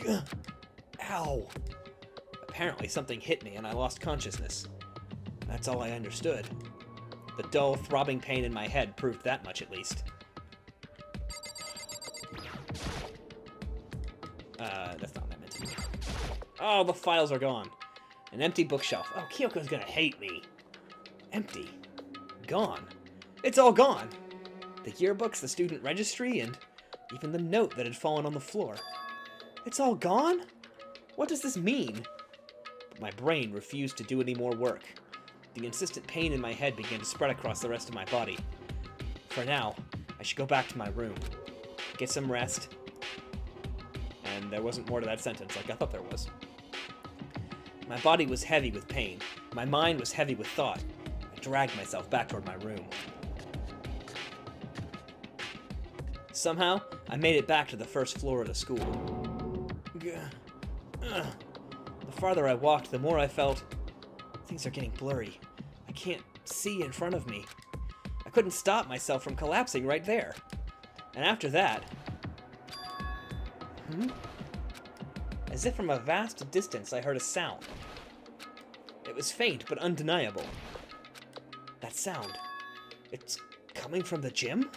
Gah. Ow. Apparently something hit me and I lost consciousness. That's all I understood. The dull, throbbing pain in my head proved that much at least. That's not what I meant to do. Oh, the files are gone. An empty bookshelf. Oh, Kyoko's gonna hate me. Empty. Gone. It's all gone. The yearbooks, the student registry, and even the note that had fallen on the floor. It's all gone? What does this mean? But my brain refused to do any more work. The insistent pain in my head began to spread across the rest of my body. For now, I should go back to my room, get some rest. And there wasn't more to that sentence like I thought there was. My body was heavy with pain. My mind was heavy with thought. I dragged myself back toward my room. Somehow, I made it back to the first floor of the school. The farther I walked, the more I felt things are getting blurry. I can't see in front of me. I couldn't stop myself from collapsing right there. And after that... As if from a vast distance, I heard a sound. It was faint, but undeniable. That sound. It's coming from the gym?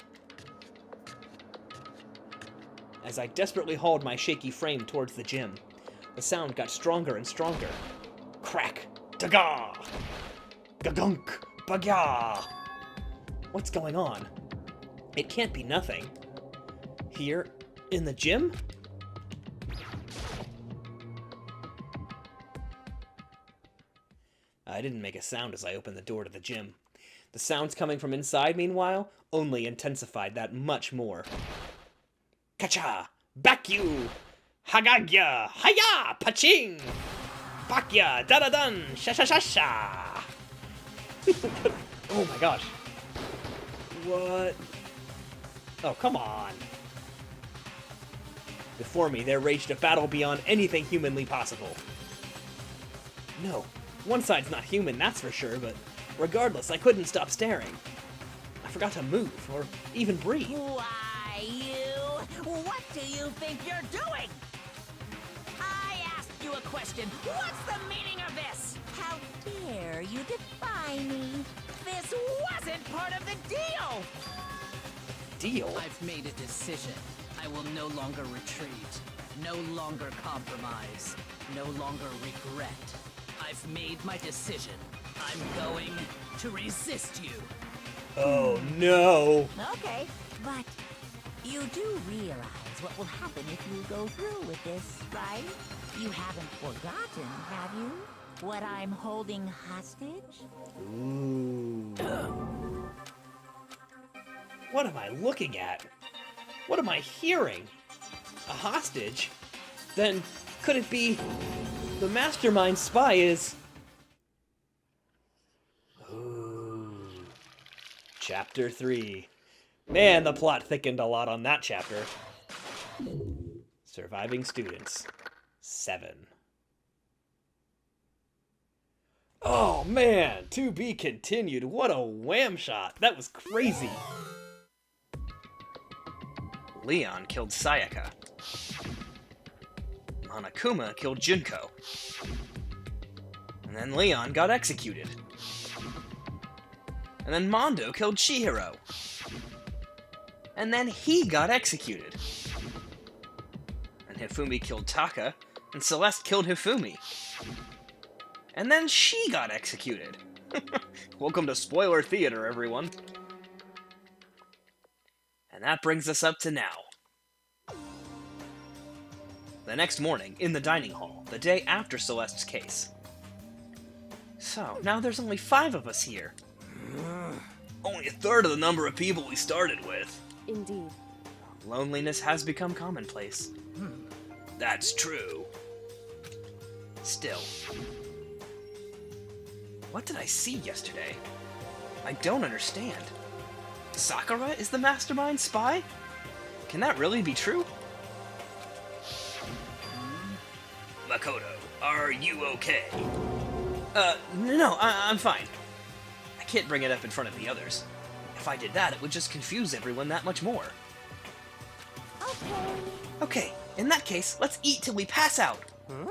As I desperately hauled my shaky frame towards the gym, the sound got stronger and stronger. Crack! Daga! Gagunk! Bagya! What's going on? It can't be nothing. Here, in the gym? I didn't make a sound as I opened the door to the gym. The sounds coming from inside, meanwhile, only intensified that much more. Kacha! Bakyu! Hagagya! Haya! Paching! Bakya! Dadadan! Shashashasha! Oh my gosh. What? Oh, come on. Before me, there raged a battle beyond anything humanly possible. No, one side's not human, that's for sure, but regardless, I couldn't stop staring. I forgot to move, or even breathe. Why, you? What do you think you're doing? I asked you a question. What's the meaning of this? How dare you defy me? This wasn't part of the deal! Deal? I've made a decision. I will no longer retreat, no longer compromise, no longer regret. I've made my decision. I'm going to resist you. Oh no! Okay, but you do realize what will happen if you go through with this, right? You haven't forgotten, have you? What I'm holding hostage? Ooh. What am I looking at? What am I hearing? A hostage? Then could it be the mastermind spy is... Ooh. Chapter 3. Man, the plot thickened a lot on that chapter. Surviving students. 7. Oh man, to be continued. What a wham shot. That was crazy. Leon killed Sayaka. Monokuma killed Junko. And then Leon got executed. And then Mondo killed Chihiro. And then he got executed. And Hifumi killed Taka, and Celeste killed Hifumi. And then she got executed. Welcome to spoiler theater, everyone. And that brings us up to now. The next morning, in the dining hall, the day after Celeste's case. So, now there's only 5 of us here. Only a third of the number of people we started with. Indeed. Loneliness has become commonplace. That's true. Still. What did I see yesterday? I don't understand. Sakura is the mastermind spy? Can that really be true? Makoto, are you okay? No, I'm fine. I can't bring it up in front of the others. If I did that, it would just confuse everyone that much more. Okay. Okay, In that case, let's eat till we pass out. Huh?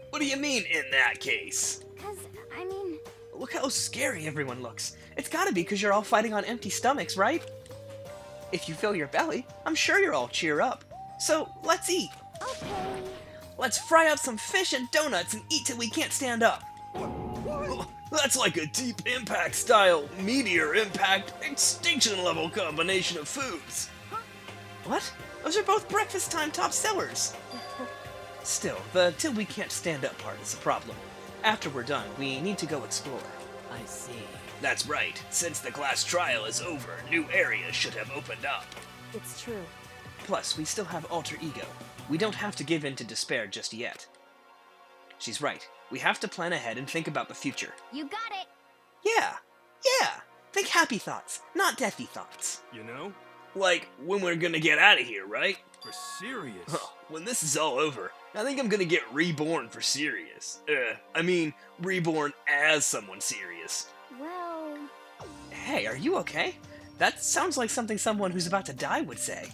What do you mean, in that case? 'Cause, I mean... Look how scary everyone looks. It's gotta be because you're all fighting on empty stomachs, right? If you fill your belly, I'm sure you'll all cheer up. So, let's eat. Okay. Let's fry up some fish and donuts and eat till we can't stand up. That's like a deep impact style, meteor impact, extinction level combination of foods. What? Those are both breakfast time top sellers. Still, the till we can't stand up part is a problem. After we're done, we need to go explore. I see. That's right. Since the class trial is over, new areas should have opened up. It's true. Plus, we still have alter ego. We don't have to give in to despair just yet. She's right. We have to plan ahead and think about the future. You got it. Yeah. Think happy thoughts, not deathy thoughts. You know? Like, when we're gonna get out of here, right? For serious. Huh, when this is all over, I think I'm gonna get reborn for serious. Reborn as someone serious. Well... Hey, are you okay? That sounds like something someone who's about to die would say.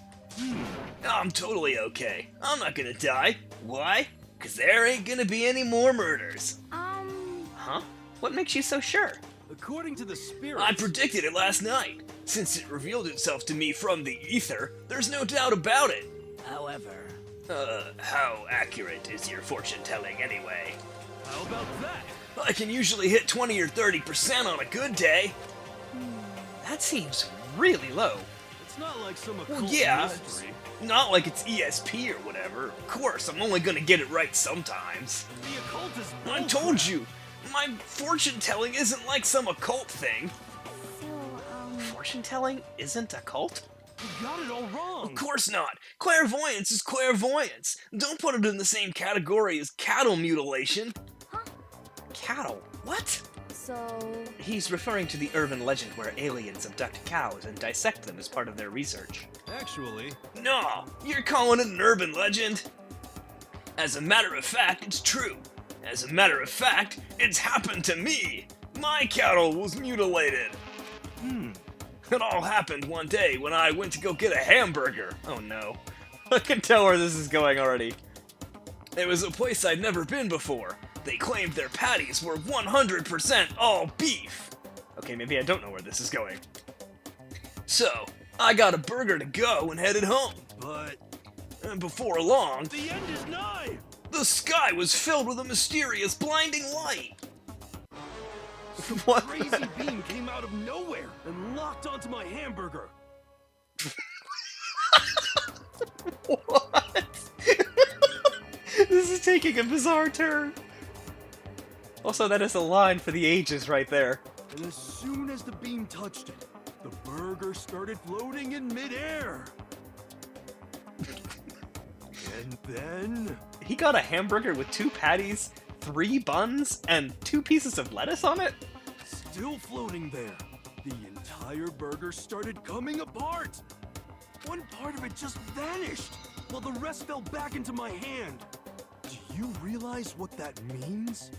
I'm totally okay. I'm not gonna die. Why? 'Cause there ain't gonna be any more murders. Huh? What makes you so sure? According to the spirits... I predicted it last night. Since it revealed itself to me from the ether, there's no doubt about it. However, How accurate is your fortune telling anyway? How about that? I can usually hit 20 or 30% on a good day. That seems really low. It's not like some Well, occult yeah, mystery. not like it's ESP or whatever. Of course, I'm only gonna get it right sometimes. The occult is I bullcrap. told you, my fortune telling isn't like some occult thing. So, Fortune telling isn't a cult? You got it all wrong. Of course not. Clairvoyance is clairvoyance. Don't put it in the same category as cattle mutilation. Huh? Cattle? What? So... He's referring to the urban legend where aliens abduct cows and dissect them as part of their research. Actually, No, you're calling it an urban legend? As a matter of fact, it's true. As a matter of fact, it's happened to me. My cattle was mutilated. It all happened one day when I went to go get a hamburger. Oh no. I can tell where this is going already. It was a place I'd never been before. They claimed their patties were 100% all beef. Okay, maybe I don't know where this is going. So, I got a burger to go and headed home. but And before long, the end is nigh. the sky was filled with a mysterious blinding light. What? Crazy beam came out of nowhere and locked onto my hamburger. What? This is taking a bizarre turn. Also, that is a line for the ages right there. And as soon as the beam touched it, the burger started floating in midair. And then... He got a hamburger with 2 patties, 3 buns, and 2 pieces of lettuce on it? Still floating there, the entire burger started coming apart. One part of it just vanished, while the rest fell back into my hand. Do you realize what that means?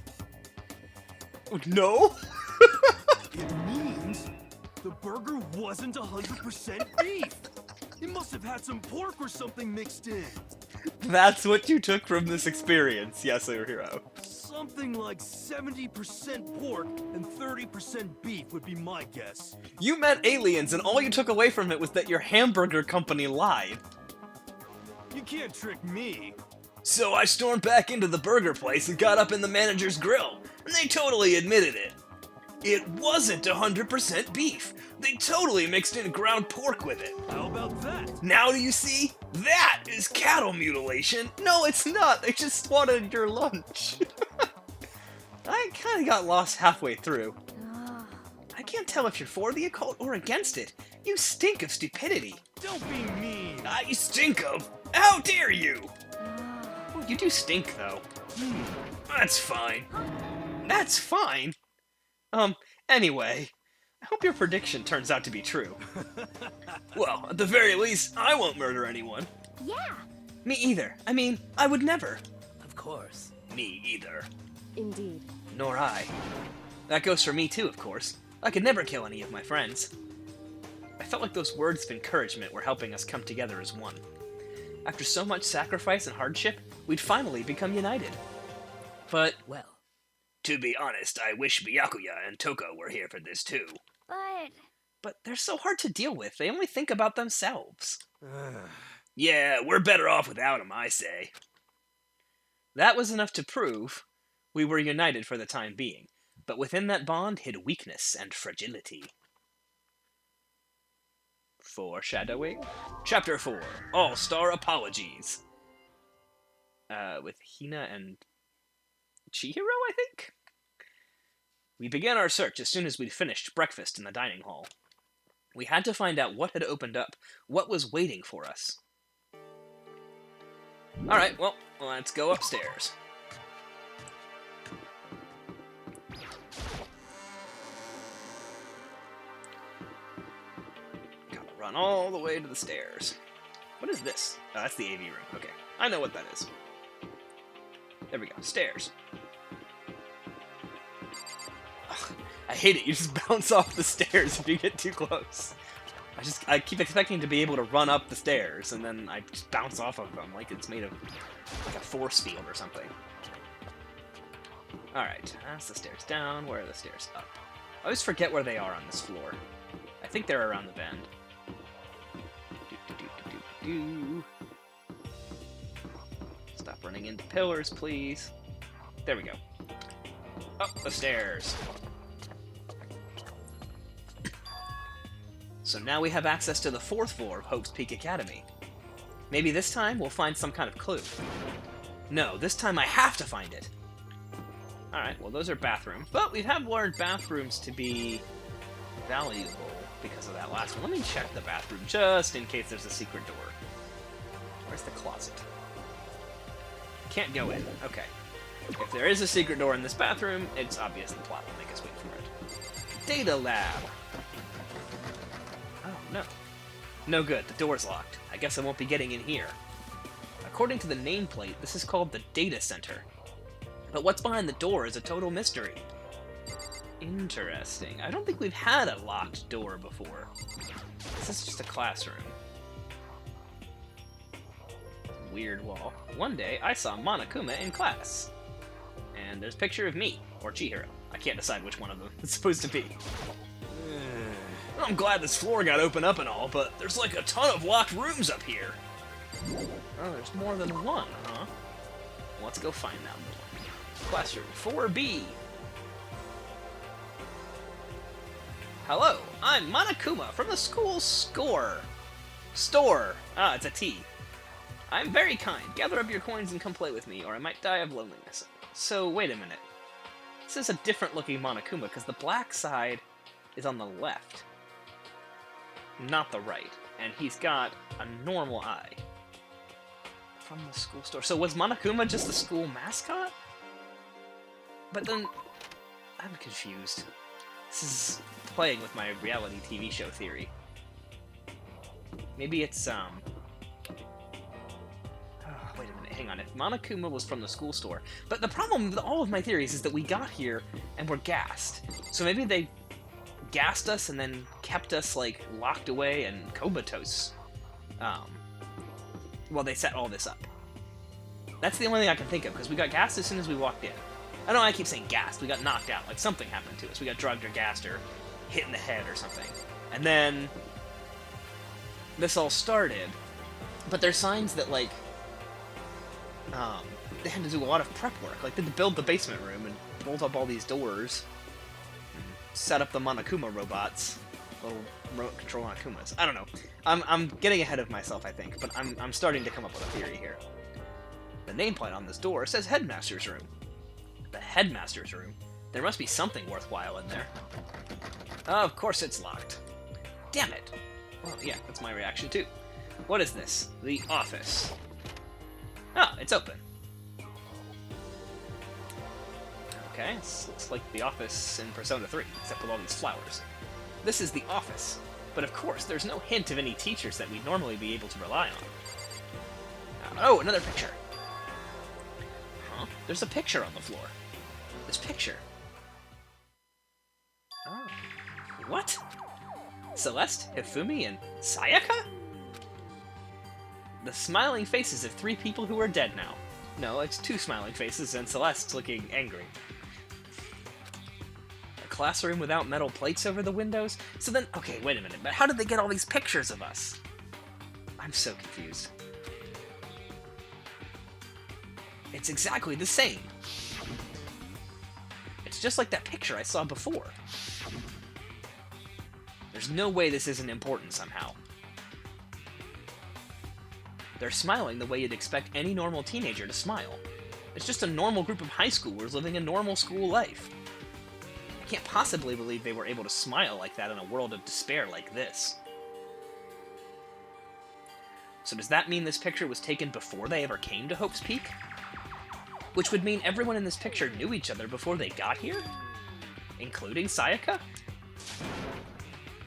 No? It means the burger wasn't 100% beef. It must have had some pork or something mixed in. That's what you took from this experience, yes, your hero. Something like 70% pork and 30% beef would be my guess. You met aliens, and all you took away from it was that your hamburger company lied. You can't trick me. So I stormed back into the burger place and got up in the manager's grill, and they totally admitted it. It wasn't 100% beef. They totally mixed in ground pork with it. How about that? Now do you see? That is cattle mutilation. No, it's not. They just wanted your lunch. I kind of got lost halfway through. I can't tell if you're for the occult or against it. You stink of stupidity. Don't be mean. I stink of? How dare you? Well, you do stink, though. That's fine. That's fine? Anyway, I hope your prediction turns out to be true. Well, at the very least, I won't murder anyone. Yeah. Me either. I mean, I would never. of course. Me either. Indeed. Nor I. That goes for me too, of course. I could never kill any of my friends. I felt like those words of encouragement were helping us come together as one. After so much sacrifice and hardship, we'd finally become united. But, Well, to be honest, I wish Byakuya and Toko were here for this too. But They're so hard to deal with. They only think about themselves. Yeah, we're better off without them, I say. That was enough to prove we were united for the time being, but within that bond hid weakness and fragility. Foreshadowing? Chapter 4, All-Star Apologies. With Hina and Chihiro, I think? We began our search as soon as we'd finished breakfast in the dining hall. We had to find out what had opened up, what was waiting for us. Alright, well, let's go upstairs. Gotta run all the way to the stairs. What is this? Oh, that's the AV room. Okay, I know what that is. There we go, stairs. Ugh, I hate it, you just bounce off the stairs if you get too close. I keep expecting to be able to run up the stairs, and then I just bounce off of them like it's made of like a force field or something. Alright, that's the stairs down. Where are the stairs up? I always forget where they are on this floor. I think they're around the bend. Stop running into pillars, please. There we go. Up the stairs. So now we have access to the 4th floor of Hope's Peak Academy. Maybe this time we'll find some kind of clue. No, this time I have to find it. Alright, well those are bathrooms, but we have learned bathrooms to be valuable because of that last one. Let me check the bathroom just in case there's a secret door. Where's the closet? Can't go in. Okay. If there is a secret door in this bathroom, it's obvious the plot will make us wait for it. Data lab! Oh, no. No good, the door's locked. I guess I won't be getting in here. According to the nameplate, this is called the Data Center. But what's behind the door is a total mystery. Interesting. I don't think we've had a locked door before. This is just a classroom. Weird wall. One day, I saw Monokuma in class. And there's a picture of me, or Chihiro. I can't decide which one of them it's supposed to be. I'm glad this floor got opened up and all, but there's like a ton of locked rooms up here. Oh, there's more than one, huh? Let's go find that one. Classroom 4B. Hello, I'm Monokuma from the school store. Ah, it's a T. I'm very kind. Gather up your coins and come play with me, or I might die of loneliness. So, wait a minute. This is a different looking Monokuma, because the black side is on the left, not the right. And he's got a normal eye. From the school store. So was Monokuma just the school mascot? But then, I'm confused. This is playing with my reality TV show theory. Maybe it's, wait a minute, hang on. If Monokuma was from the school store... But the problem with all of my theories is that we got here and we're gassed. So maybe they gassed us and then kept us, like, locked away and comatose. Well, they set all this up. That's the only thing I can think of, because we got gassed as soon as we walked in. I know I keep saying gassed. We got knocked out. Like, something happened to us. We got drugged or gassed or hit in the head or something. And then this all started. But there's signs that, like, they had to do a lot of prep work. Like, they had to build the basement room and bolt up all these doors. And set up the Monokuma robots. Little remote control Monokumas. I don't know. I'm getting ahead of myself, I think. But I'm starting to come up with a theory here. The nameplate on this door says Headmaster's Room. The Headmaster's Room? There must be something worthwhile in there. Of course it's locked. Damn it! Well, yeah, that's my reaction too. What is this? The office. Oh, it's open. Okay, this looks like the office in Persona 3, except with all these flowers. This is the office, but of course there's no hint of any teachers that we'd normally be able to rely on. Oh, another picture! Huh? There's a picture on the floor. This picture. Oh. What? Celeste, Hifumi, and Sayaka? the smiling faces of 3 people who are dead now. No, it's 2 smiling faces and Celeste looking angry. A classroom without metal plates over the windows? So then, okay, wait a minute, but how did they get all these pictures of us? I'm so confused. It's exactly the same. It's just like that picture I saw before. There's no way this isn't important somehow. They're smiling the way you'd expect any normal teenager to smile. It's just a normal group of high schoolers living a normal school life. I can't possibly believe they were able to smile like that in a world of despair like this. So does that mean this picture was taken before they ever came to Hope's Peak? Which would mean everyone in this picture knew each other before they got here? Including Sayaka?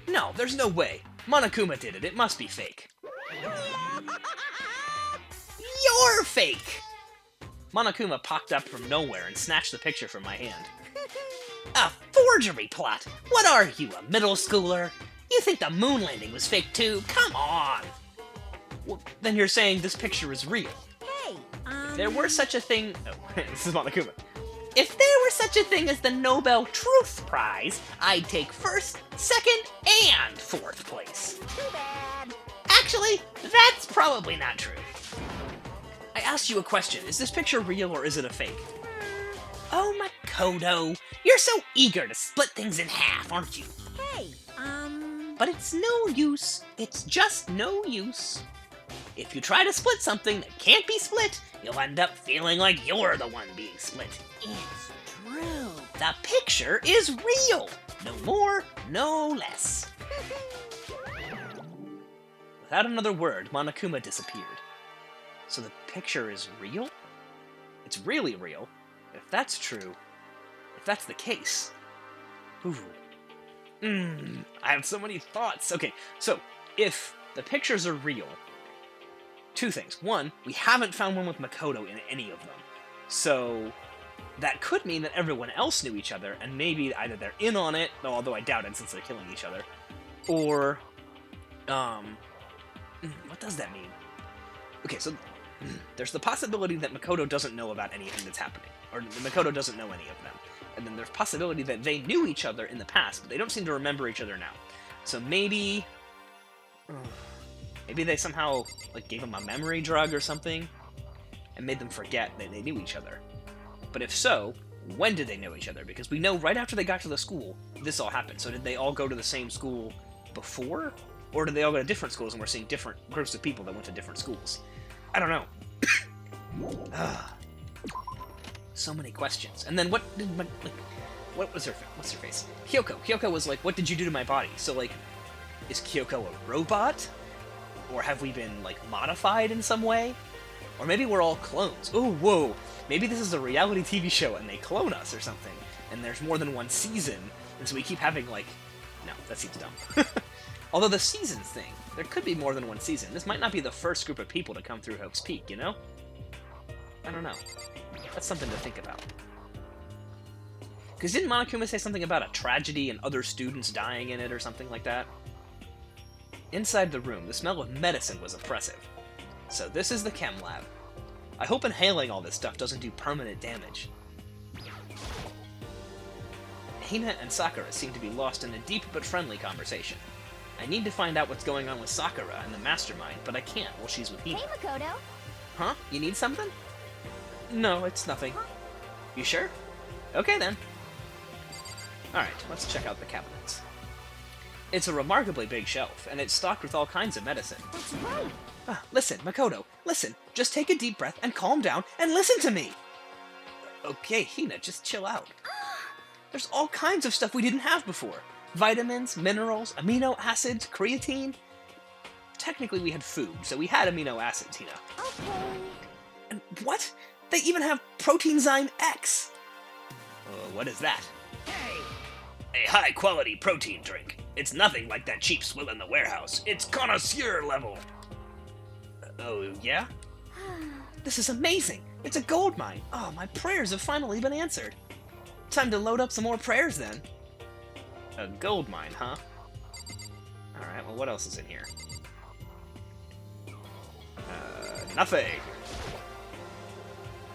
No, there's no way. Monokuma did it. It must be fake. You're fake! Monokuma popped up from nowhere and snatched the picture from my hand. A forgery plot? What are you, a middle schooler? You think the moon landing was fake too? Come on! Well, then you're saying this picture is real. Hey, If there were such a thing... Oh, this is Monokuma. If there were such a thing as the Nobel Truth Prize, I'd take 1st, 2nd, and 4th place. Too bad. Actually, that's probably not true. I asked you a question. Is this picture real or is it a fake? Oh, Makoto, you're so eager to split things in half, aren't you? Hey, But it's no use. It's just no use. If you try to split something that can't be split, you'll end up feeling like you're the one being split. it's true. The picture is real. No more, no less. Without another word, Monokuma disappeared. So the picture is real? It's really real. If that's true, if that's the case. Ooh. I have so many thoughts. Okay, so if the pictures are real, 2 things. 1, we haven't found one with Makoto in any of them. So that could mean that everyone else knew each other, and maybe either they're in on it, although I doubt it since they're killing each other, or, what does that mean? Okay, so there's the possibility that Makoto doesn't know about anything that's happening, or Makoto doesn't know any of them. And then there's possibility that they knew each other in the past, but they don't seem to remember each other now. So maybe... maybe they somehow, like, gave them a memory drug or something, and made them forget that they knew each other. But if so, when did they know each other? Because we know right after they got to the school, this all happened. So did they all go to the same school before? Or did they all go to different schools and we're seeing different groups of people that went to different schools? I don't know. So many questions. And then what did what was what's her face? Kyoko. Kyoko was like, what did you do to my body? So, like, is Kyoko a robot? Or have we been, like, modified in some way? Or maybe we're all clones. Oh, whoa. Maybe this is a reality TV show and they clone us or something. And there's more than one season. And so we keep having, like... No, that seems dumb. Although the seasons thing, there could be more than one season. This might not be the first group of people to come through Hope's Peak, you know? I don't know. That's something to think about. Because didn't Monokuma say something about a tragedy and other students dying in it or something like that? Inside the room, the smell of medicine was oppressive. So this is the chem lab. I hope inhaling all this stuff doesn't do permanent damage. Hina and Sakura seem to be lost in a deep but friendly conversation. I need to find out what's going on with Sakura and the mastermind, but I can't while she's with Hina. Hey, Makoto. Huh? You need something? No, it's nothing. You sure? Okay then. Alright, let's check out the cabinets. It's a remarkably big shelf, and it's stocked with all kinds of medicine. That's right. Listen, Makoto, listen. Just take a deep breath and calm down and listen to me! Okay, Hina, just chill out. There's all kinds of stuff we didn't have before. Vitamins, minerals, amino acids, creatine. Technically we had food, so we had amino acids, Hina. Okay. And what? They even have Proteinzyme X! What is that? Hey! A high-quality protein drink. It's nothing like that cheap swill in the warehouse. It's connoisseur level. Oh, yeah? This is amazing. It's a gold mine. Oh, my prayers have finally been answered. Time to load up some more prayers, then. A gold mine, huh? Alright, well, what else is in here? Nothing.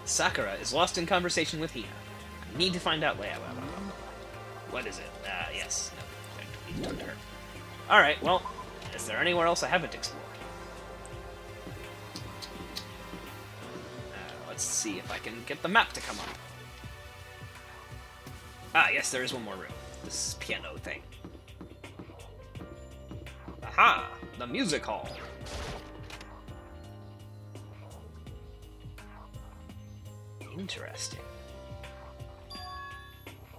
Sakura is lost in conversation with Hina. I need to find out what is it? Yes. No, I don't need to talk to her. Alright, well, is there anywhere else I haven't explored? Let's see if I can get the map to come up. Ah, yes, there is one more room. This piano thing. Aha! The music hall. Interesting.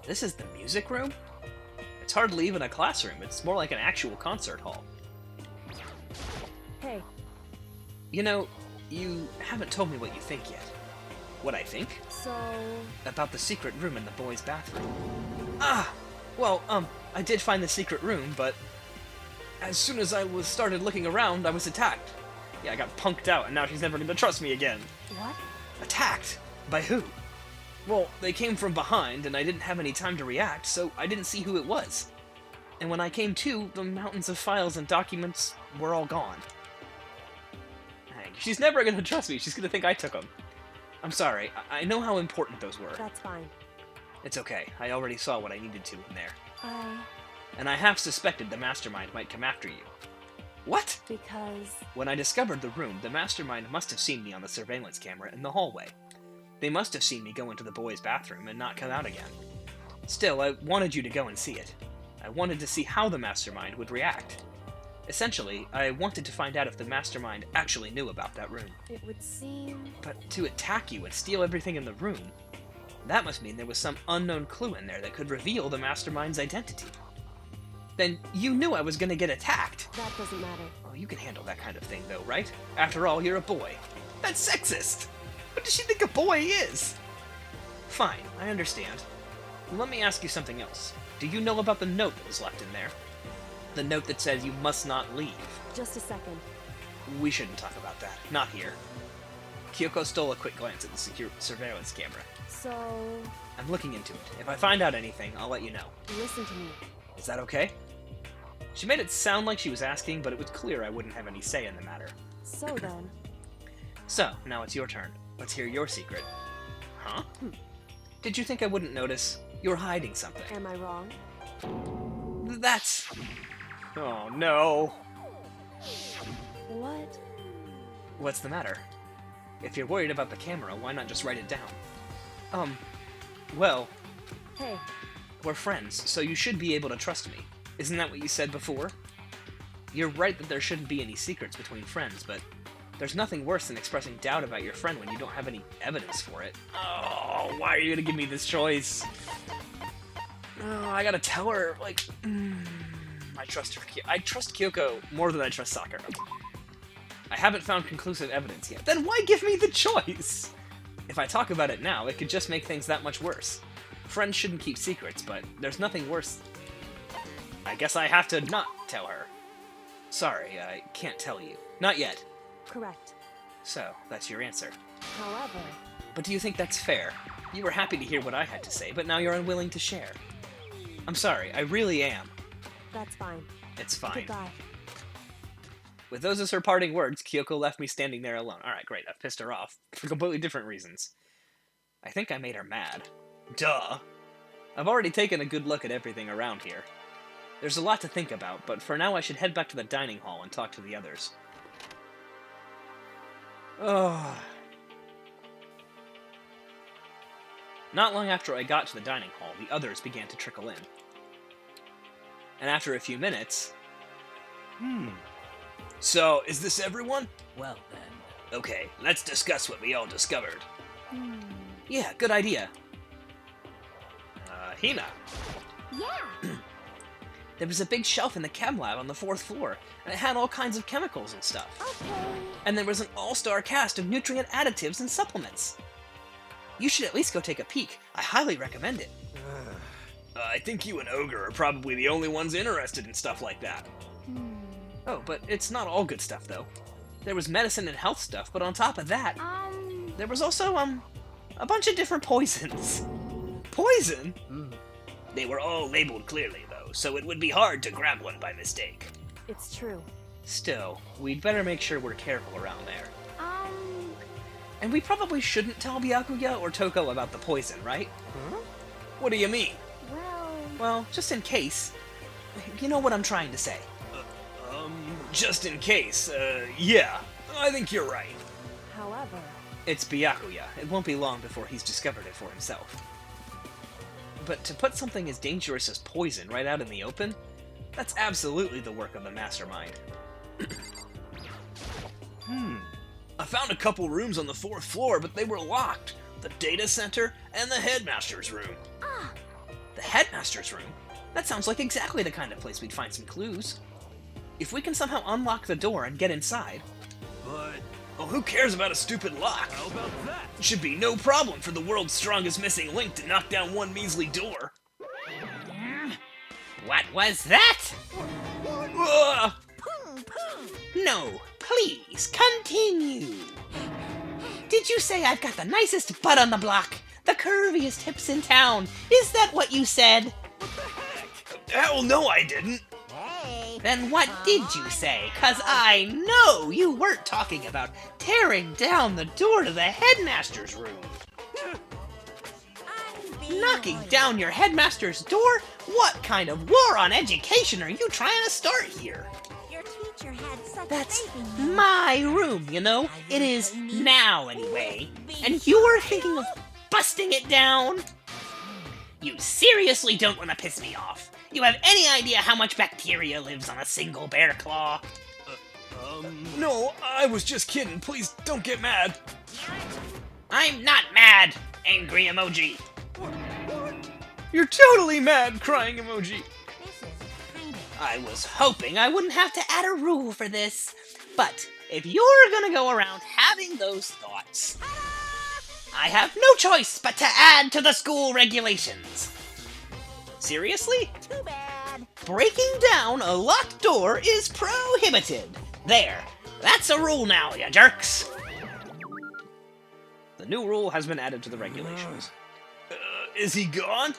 This is the music room? It's hardly even a classroom. It's more like an actual concert hall. Hey. You know, you haven't told me what you think yet. What I think? So... About the secret room in the boys' bathroom. Ah! Well, I did find the secret room, but... as soon as I started looking around, I was attacked. Yeah, I got punked out, and now she's never gonna trust me again. What? Attacked? By who? Well, they came from behind, and I didn't have any time to react, so I didn't see who it was. And when I came to, the mountains of files and documents were all gone. Dang, she's never gonna trust me. She's gonna think I took them. I'm sorry. I know how important those were. That's fine. It's okay. I already saw what I needed to in there. I... And I half suspected the mastermind might come after you. What? Because... When I discovered the room, the mastermind must have seen me on the surveillance camera in the hallway. They must have seen me go into the boys' bathroom and not come out again. Still, I wanted you to go and see it. I wanted to see how the mastermind would react. Essentially, I wanted to find out if the mastermind actually knew about that room. it would seem... But to attack you and steal everything in the room, that must mean there was some unknown clue in there that could reveal the mastermind's identity. Then you knew I was gonna get attacked. That doesn't matter. Oh, you can handle that kind of thing though, right? After all, you're a boy. That's sexist! What does she think a boy is? Fine, I understand. Let me ask you something else. Do you know about the note that was left in there? The note that says you must not leave. Just a second. We shouldn't talk about that. Not here. Kyoko stole a quick glance at the secure surveillance camera. So... I'm looking into it. If I find out anything, I'll let you know. listen to me. Is that okay? She made it sound like she was asking, but it was clear I wouldn't have any say in the matter. So then... So, now it's your turn. Let's hear your secret. Huh? Did you think I wouldn't notice? You're hiding something. Am I wrong? That's... Oh, no. What? What's the matter? If you're worried about the camera, why not just write it down? Well, Hey, we're friends, so you should be able to trust me. Isn't that what you said before? You're right that there shouldn't be any secrets between friends, but there's nothing worse than expressing doubt about your friend when you don't have any evidence for it. Oh, why are you gonna give me this choice? Oh, I gotta tell her, like... I trust her. I trust Kyoko more than I trust Sakura. I haven't found conclusive evidence yet. Then why give me the choice? If I talk about it now, it could just make things that much worse. Friends shouldn't keep secrets, but there's nothing worse. I guess I have to not tell her. Sorry, I can't tell you. Not yet. correct. So, that's your answer. However... But do you think that's fair? You were happy to hear what I had to say, but now you're unwilling to share. I'm sorry, I really am. That's fine. It's fine. Goodbye. With those as her parting words, Kyoko left me standing there alone. Alright, great, I've pissed her off. For completely different reasons. I think I made her mad. Duh! I've already taken a good look at everything around here. There's a lot to think about, but for now I should head back to the dining hall and talk to the others. Oh. Not long after I got to the dining hall, the others began to trickle in. And after a few minutes... So, is this everyone? Well then. Okay, let's discuss what we all discovered. Yeah, good idea. Hina. Yeah. There was a big shelf in the chem lab on the 4th floor, and it had all kinds of chemicals and stuff. Okay. And there was an all-star cast of nutrient additives and supplements. You should at least go take a peek. I highly recommend it. I think you and Ogre are probably the only ones interested in stuff like that. Oh, but it's not all good stuff, though. There was medicine and health stuff, but on top of that, there was also, a bunch of different poisons. Poison? They were all labeled clearly, though, so it would be hard to grab one by mistake. It's true. Still, we'd better make sure we're careful around there. And we probably shouldn't tell Byakuya or Toko about the poison, right? Huh? What do you mean? Well, Well, just in case. You know what I'm trying to say. Just in case, yeah. I think you're right. However, It's Byakuya. It won't be long before he's discovered it for himself. But to put something as dangerous as poison right out in the open, that's absolutely the work of the mastermind. I found a couple rooms on the 4th floor, but they were locked. The data center and the headmaster's room. The headmaster's room? That sounds like exactly the kind of place we'd find some clues. If we can somehow unlock the door and get inside... But Well, who cares about a stupid lock? how about that? It should be no problem for the world's strongest missing link to knock down one measly door. What was that? Ugh! No, please, continue. Did you say I've got the nicest butt on the block? The curviest hips in town? Is that what you said? Hell no, I didn't. Hey. Then what did you say? 'Cause I know you weren't talking about tearing down the door to the headmaster's room. Knocking down your headmaster's door? What kind of war on education are you trying to start here? Your teacher had such That's faith in you. my room, you know? It is now, anyway. And you were thinking of busting it down? You seriously don't want to piss me off. You have any idea how much bacteria lives on a single bear claw? No, I was just kidding. Please don't get mad. I'm not mad! Angry emoji. You're totally mad, crying emoji. This is kind of... I was hoping I wouldn't have to add a rule for this. But if you're gonna go around having those thoughts, I have no choice but to add to the school regulations. Seriously? Too bad. Breaking down a locked door is prohibited. There. That's a rule now, you jerks. The new rule has been added to the regulations. Is he gone?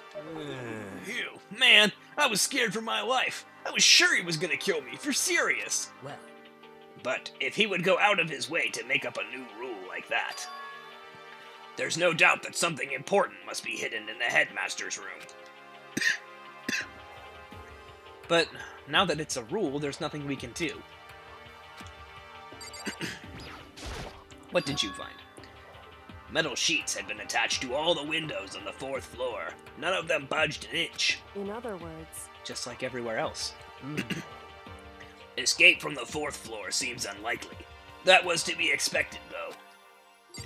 Ew, man, I was scared for my life. I was sure he was gonna kill me, for serious. Well, But if he would go out of his way to make up a new rule like that, there's no doubt that something important must be hidden in the headmaster's room. But now that it's a rule, there's nothing we can do. What did you find? Metal sheets had been attached to all the windows on the 4th floor. None of them budged an inch, in other words, just like everywhere else. Escape from the 4th floor seems unlikely. That was to be expected, though.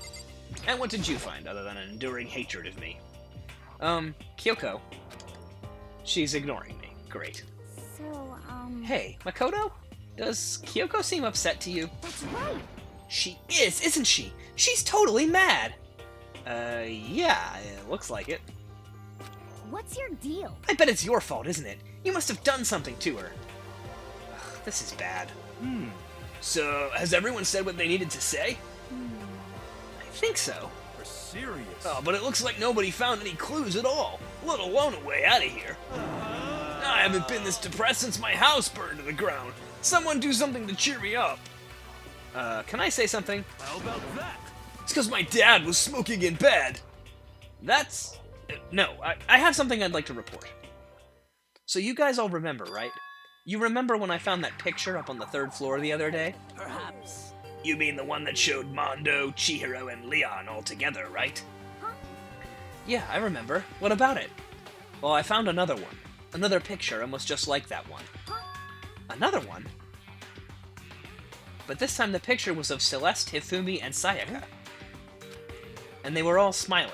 And what did you find, other than an enduring hatred of me? Kyoko. She's ignoring me. Great. so, Hey, Makoto? Does Kyoko seem upset to you? that's right. She is, isn't she? She's totally mad. Yeah, it looks like it. What's your deal? I bet it's your fault, isn't it? You must have done something to her. Ugh, this is bad. So, has everyone said what they needed to say? I think so. You're serious? Oh, but it looks like nobody found any clues at all, let alone a way out of here. I haven't been this depressed since my house burned to the ground. Someone do something to cheer me up. Can I say something? How about that? It's because my dad was smoking in bed. That's... no, I have something I'd like to report. So you guys all remember, right? You remember when I found that picture up on the 3rd floor the other day? perhaps. You mean the one that showed Mondo, Chihiro, and Leon all together, right? Huh? Yeah, I remember. What about it? Well, I found another one. Another picture almost just like that one. Another one? But this time the picture was of Celeste, Hifumi, and Sayaka. And they were all smiling.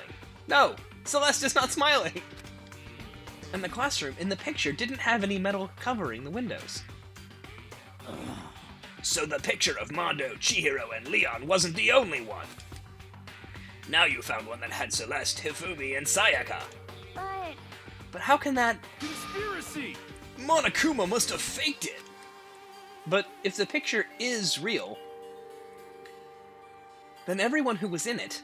No! Celeste is not smiling! And the classroom in the picture didn't have any metal covering the windows. So the picture of Mondo, Chihiro, and Leon wasn't the only one. Now you found one that had Celeste, Hifumi, and Sayaka. But But how can that... Conspiracy! Monokuma must have faked it! But if the picture is real, then everyone who was in it...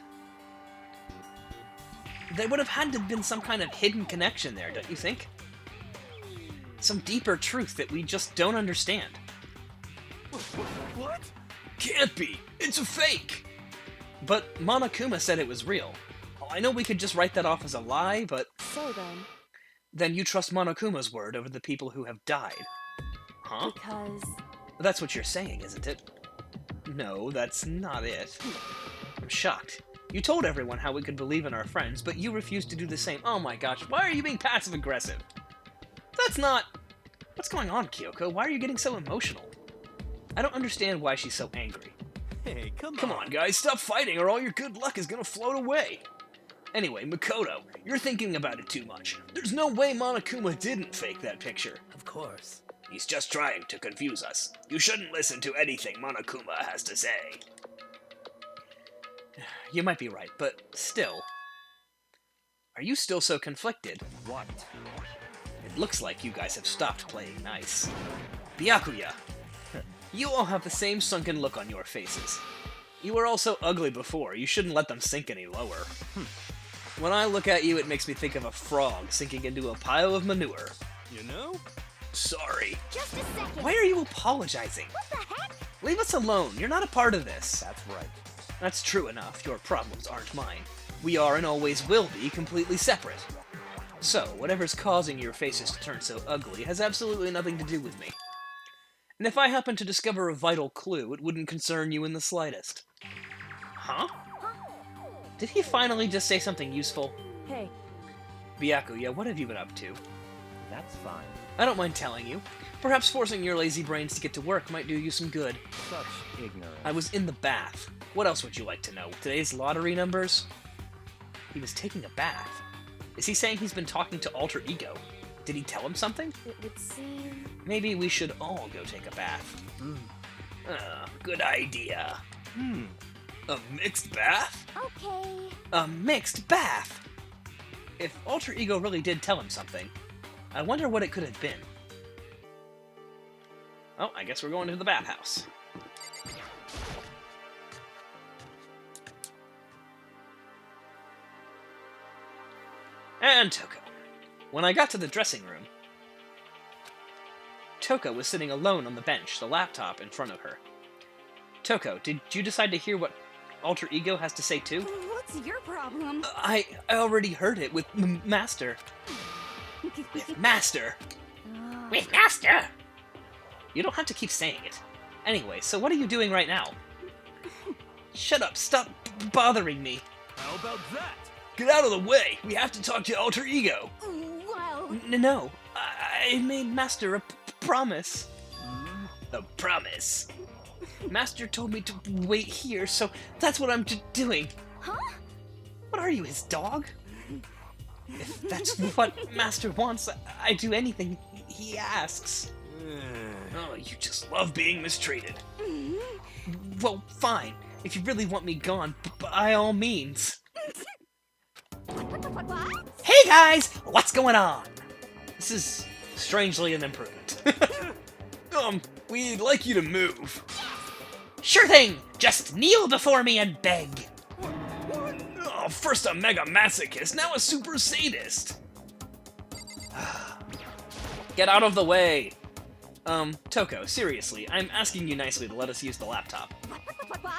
there would have had to have been some kind of hidden connection there, don't you think? Some deeper truth that we just don't understand. What? Can't be! It's a fake! But Monokuma said it was real. I know we could just write that off as a lie, but So then, then you trust Monokuma's word over the people who have died. Huh? because... That's what you're saying, isn't it? No, that's not it. I'm shocked. You told everyone how we could believe in our friends, but you refused to do the same. Oh my gosh, why are you being passive-aggressive? That's not... What's going on, Kyoko? Why are you getting so emotional? I don't understand why she's so angry. Hey, Come on, guys, stop fighting or all your good luck is gonna float away. Anyway, Makoto, you're thinking about it too much. There's no way Monokuma didn't fake that picture. Of course. He's just trying to confuse us. You shouldn't listen to anything Monokuma has to say. You might be right, but still. Are you still so conflicted? What? It looks like you guys have stopped playing nice. Byakuya, you all have the same sunken look on your faces. You were all so ugly before, you shouldn't let them sink any lower. When I look at you, it makes me think of a frog sinking into a pile of manure. You know? Sorry. Just a second. Why are you apologizing? What the heck? Leave us alone, you're not a part of this. That's right. That's true enough, your problems aren't mine. We are and always will be completely separate. So, whatever's causing your faces to turn so ugly has absolutely nothing to do with me. And if I happen to discover a vital clue, it wouldn't concern you in the slightest. Huh? Did he finally just say something useful? Hey, Byakuya, what have you been up to? That's fine. I don't mind telling you. Perhaps forcing your lazy brains to get to work might do you some good. Such ignorance. I was in the bath. What else would you like to know? Today's lottery numbers? He was taking a bath. Is he saying he's been talking to Alter Ego? Did he tell him something? it would seem... Maybe we should all go take a bath. Good idea. A mixed bath? Okay. A mixed bath! If Alter Ego really did tell him something, I wonder what it could have been. Oh, I guess we're going to the bathhouse. And Toko. When I got to the dressing room, Toko was sitting alone on the bench, the laptop in front of her. Toko, did you decide to hear what Alter Ego has to say too? What's your problem? I already heard it with Master. With Master? With Master! You don't have to keep saying it. Anyway, so what are you doing right now? Shut up, stop bothering me. How about that? Get out of the way! We have to talk to Alter Ego! Well, No, I made Master a promise. A promise? Master told me to wait here, so that's what I'm doing. huh? What are you, his dog? If that's what Master wants, I do anything he asks. Oh, you just love being mistreated. Well, fine. If you really want me gone, by all means. What? Hey guys, what's going on? This is strangely an improvement. We'd like you to move. Sure thing! Just kneel before me and beg. Oh, first a mega masochist, now a super sadist. Get out of the way. Toko, seriously, I'm asking you nicely to let us use the laptop. What?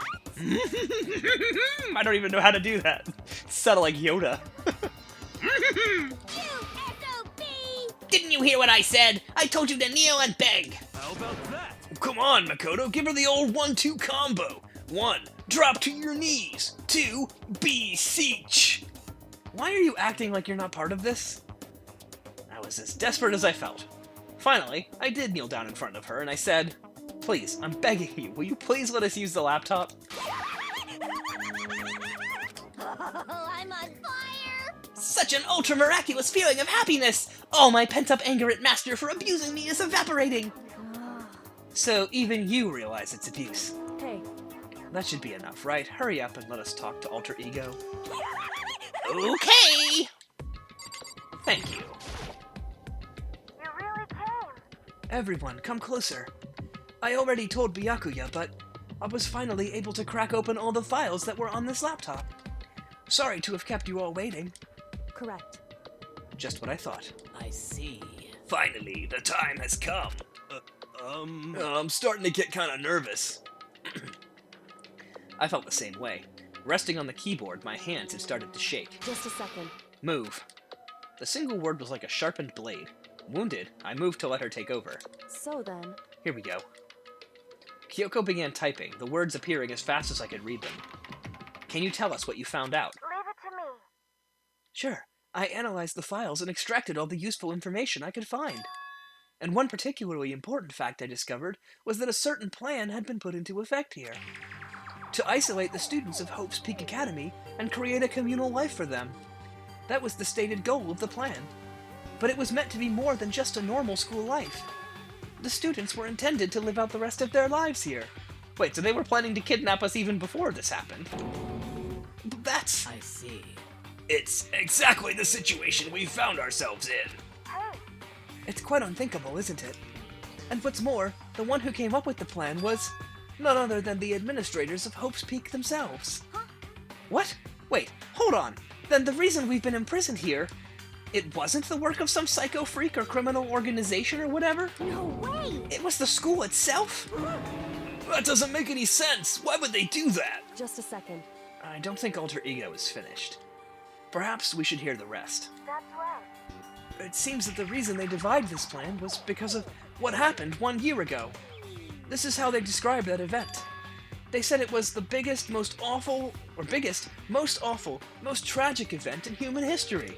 I don't even know how to do that. Sounded like Yoda. You SOB! Didn't you hear what I said? I told you to kneel and beg. How about that? Come on, Makoto, give her the old 1-2 combo. 1, drop to your knees. 2, beseech. Why are you acting like you're not part of this? I was as desperate as I felt. Finally, I did kneel down in front of her and I said, please, I'm begging you, will you please let us use the laptop? I'm on fire! Such an ultra-miraculous feeling of happiness! All my pent-up anger at Master for abusing me is evaporating! So even you realize it's abuse. Hey, That should be enough, right? Hurry up and let us talk to Alter Ego. Okay! Thank you. You really came. Everyone, come closer. I already told Byakuya, but I was finally able to crack open all the files that were on this laptop. Sorry to have kept you all waiting. correct. Just what I thought. I see. Finally, the time has come. I'm starting to get kind of nervous. I felt the same way. Resting on the keyboard, my hands had started to shake. Just a second. Move. The single word was like a sharpened blade. Wounded, I moved to let her take over. So then, Here we go. Kyoko began typing, the words appearing as fast as I could read them. Can you tell us what you found out? Leave it to me. Sure. I analyzed the files and extracted all the useful information I could find. And one particularly important fact I discovered was that a certain plan had been put into effect here. To isolate the students of Hope's Peak Academy and create a communal life for them. That was the stated goal of the plan. But it was meant to be more than just a normal school life. The students were intended to live out the rest of their lives here. Wait, so they were planning to kidnap us even before this happened? That's... I see. It's exactly the situation we found ourselves in. Hey, It's quite unthinkable, isn't it? And what's more, the one who came up with the plan was none other than the administrators of Hope's Peak themselves. What? Wait, hold on. Then the reason we've been imprisoned here, it wasn't the work of some psycho freak or criminal organization or whatever? no way! It was the school itself? That doesn't make any sense. Why would they do that? just a second. I don't think Alter Ego is finished. Perhaps we should hear the rest. That's right. It seems that the reason they devised this plan was because of what happened 1 year ago. This is how they described that event. They said it was the biggest, most awful, most tragic event in human history.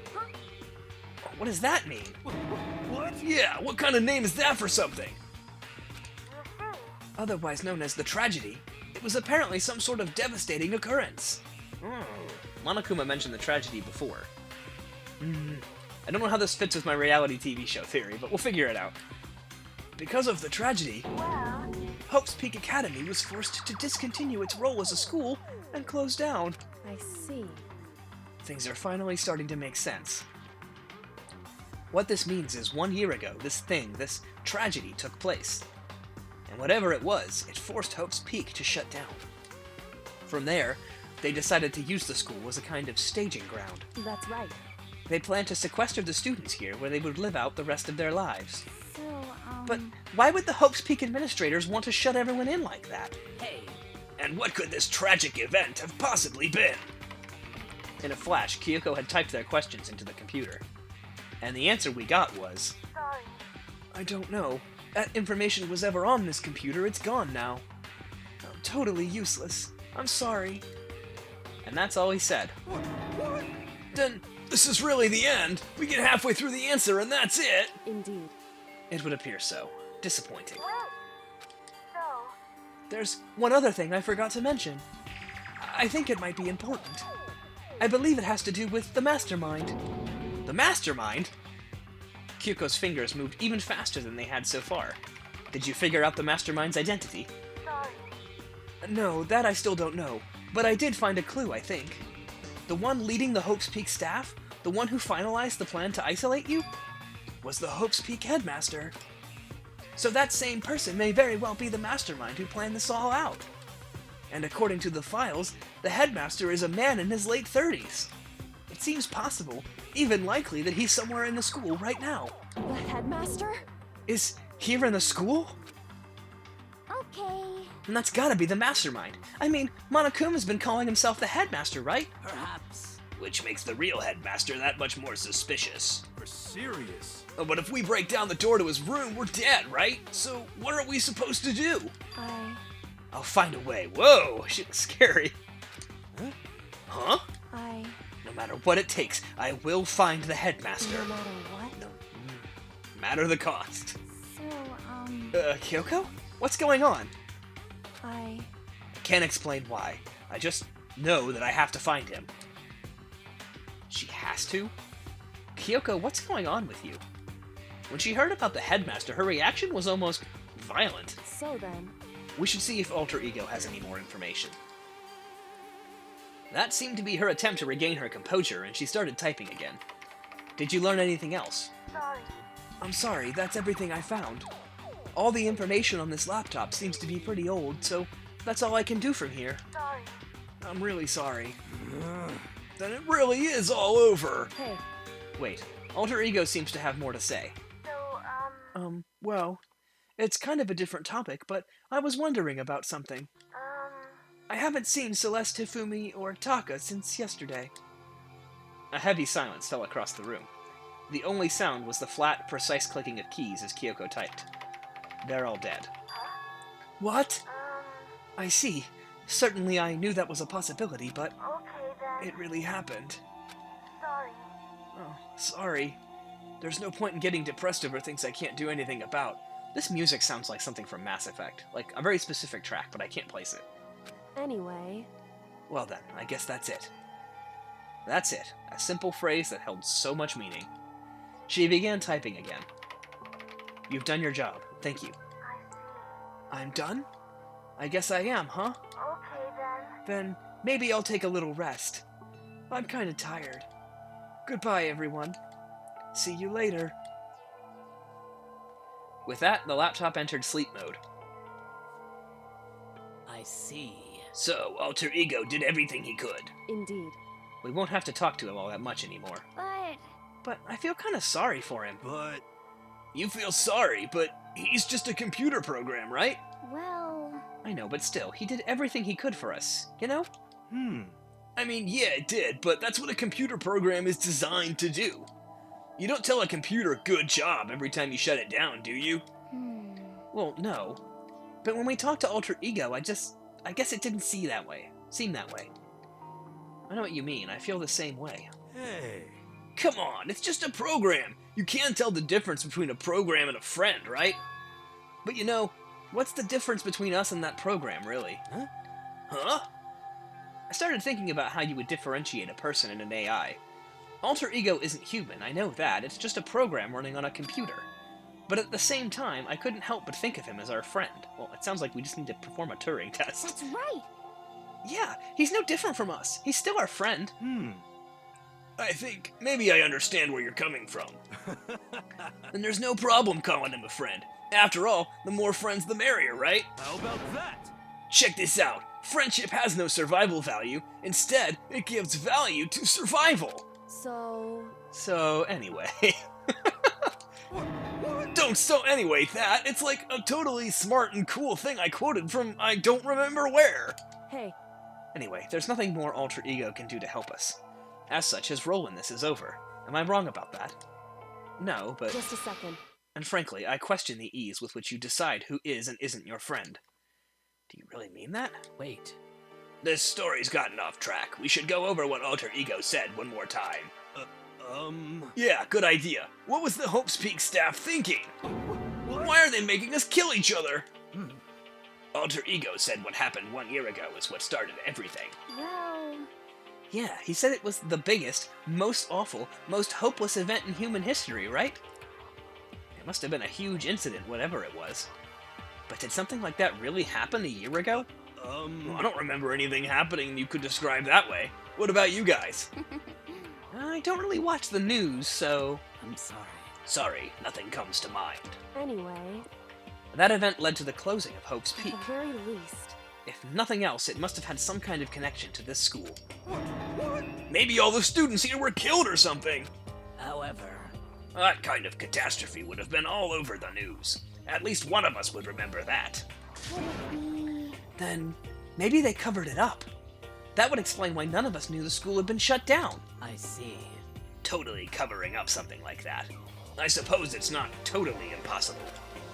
What does that mean? What? Yeah, what kind of name is that for something? You see, Otherwise known as the tragedy, it was apparently some sort of devastating occurrence. Monokuma mentioned the tragedy before. I don't know how this fits with my reality TV show theory, but we'll figure it out. Because of the tragedy, well, Hope's Peak Academy was forced to discontinue its role as a school and close down. I see. Things are finally starting to make sense. What this means is 1 year ago, this tragedy took place. And whatever it was, it forced Hope's Peak to shut down. From there, they decided to use the school as a kind of staging ground. That's right. They planned to sequester the students here where they would live out the rest of their lives. So, But why would the Hope's Peak administrators want to shut everyone in like that? Hey, And what could this tragic event have possibly been? In a flash, Kyoko had typed their questions into the computer. And the answer we got was, sorry. I don't know. That information was ever on this computer, it's gone now. I'm totally useless. I'm sorry. And that's all he said. What? Then, this is really the end. We get halfway through the answer and that's it. indeed. It would appear so. Disappointing. Wait. So, There's one other thing I forgot to mention. I think it might be important. I believe it has to do with the mastermind. The mastermind? Kyoko's fingers moved even faster than they had so far. Did you figure out the mastermind's identity? sorry. No, that I still don't know. But I did find a clue, I think. The one leading the Hope's Peak staff, the one who finalized the plan to isolate you, was the Hope's Peak headmaster. So that same person may very well be the mastermind who planned this all out. And according to the files, the headmaster is a man in his late 30s. It seems possible, even likely, that he's somewhere in the school right now. The headmaster? Is here in the school? Okay. And that's gotta be the mastermind. I mean, Monokuma's been calling himself the headmaster, right? perhaps. Which makes the real headmaster that much more suspicious. For serious? Oh, but if we break down the door to his room, we're dead, right? So what are we supposed to do? I'll find a way. Whoa, shit was scary. Huh? No matter what it takes, I will find the headmaster. No matter what? No matter the cost. So, Kyoko? What's going on? I Can't explain why. I just know that I have to find him. She has to? Kyoko, what's going on with you? When she heard about the headmaster, her reaction was almost violent. So then, We should see if Alter Ego has any more information. That seemed to be her attempt to regain her composure, and she started typing again. Did you learn anything else? Sorry. I'm sorry, that's everything I found. All the information on this laptop seems to be pretty old, so that's all I can do from here. Sorry. I'm really sorry. Then it really is all over. hey, Wait, Alter Ego seems to have more to say. So, Well, it's kind of a different topic, but I was wondering about something. I haven't seen Celeste, Hifumi, or Taka since yesterday. A heavy silence fell across the room. The only sound was the flat, precise clicking of keys as Kyoko typed. They're all dead. What? I see. Certainly I knew that was a possibility, but Okay then. it really happened. Sorry. Oh, sorry. There's no point in getting depressed over things I can't do anything about. This music sounds like something from Mass Effect. Like, a very specific track, but I can't place it. Anyway, Well then, I guess that's it. That's it. A simple phrase that held so much meaning. She began typing again. You've done your job. Thank you. I see. I'm done? I guess I am, huh? Okay then. Then maybe I'll take a little rest. I'm kinda tired. Goodbye, everyone. See you later. With that, the laptop entered sleep mode. I see. So, Alter Ego did everything he could. indeed. We won't have to talk to him all that much anymore. But I feel kinda sorry for him. But You feel sorry, but he's just a computer program, right? Well, I know, but still, he did everything he could for us, you know? hmm. I mean, yeah, it did, but that's what a computer program is designed to do. You don't tell a computer good job every time you shut it down, do you? Well, no. But when we talked to Alter Ego, I guess it didn't seem that way. I know what you mean. I feel the same way. Hey. Come on, it's just a program. You can't tell the difference between a program and a friend, right? But you know, what's the difference between us and that program, really? Huh? I started thinking about how you would differentiate a person and an AI. Alter Ego isn't human, I know that. It's just a program running on a computer. But at the same time, I couldn't help but think of him as our friend. Well, it sounds like we just need to perform a Turing test. that's right. Yeah, he's no different from us. He's still our friend. I think maybe I understand where you're coming from. Then there's no problem calling him a friend. After all, the more friends the merrier, right? How about that? Check this out. Friendship has no survival value. Instead, it gives value to survival. So anyway. Don't so anyway that. It's like a totally smart and cool thing I quoted from I don't remember where. Hey, Anyway, there's nothing more Alter Ego can do to help us. As such, his role in this is over. Am I wrong about that? No, but... just a second. And frankly, I question the ease with which you decide who is and isn't your friend. Do you really mean that? Wait. This story's gotten off track. We should go over what Alter Ego said one more time. Yeah, good idea. What was the Hope's Peak staff thinking? What? Why are they making us kill each other? Alter Ego said what happened 1 year ago is what started everything. Well, Yeah, he said it was the biggest, most awful, most hopeless event in human history, right? It must have been a huge incident, whatever it was. But did something like that really happen a year ago? Well, I don't remember anything happening you could describe that way. What about you guys? I don't really watch the news, so... I'm sorry. Sorry, nothing comes to mind. Anyway, That event led to the closing of Hope's at Peak. the very least, If nothing else, it must have had some kind of connection to this school. Maybe all the students here were killed or something! However, That kind of catastrophe would have been all over the news. At least one of us would remember that. could it be? Then, maybe they covered it up. That would explain why none of us knew the school had been shut down. I see. Totally covering up something like that. I suppose it's not totally impossible.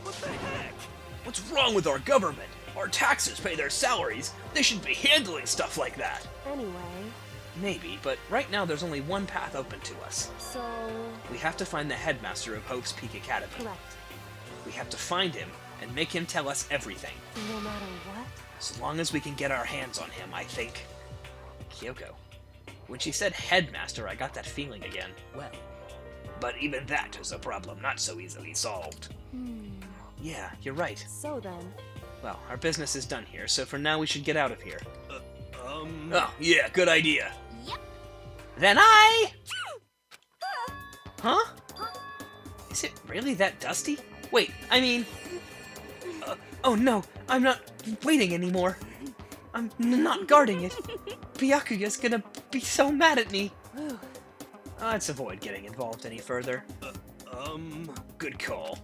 What the heck? What's wrong with our government? Our taxes pay their salaries. They should be handling stuff like that. anyway, Maybe, but right now there's only one path open to us. so, We have to find the headmaster of Hope's Peak Academy. correct. We have to find him and make him tell us everything. No matter what? As long as we can get our hands on him, I think. Kyoko. When she said headmaster, I got that feeling again. Well, But even that is a problem not so easily solved. Yeah, you're right. So then, Well, our business is done here, so for now we should get out of here. Um, Oh, yeah, good idea. Yep. Then I... Huh? Is it really that dusty? Wait, I mean... oh no, I'm not waiting anymore. I'm not guarding it. Byakuya's gonna be so mad at me. Let's avoid getting involved any further. Good call.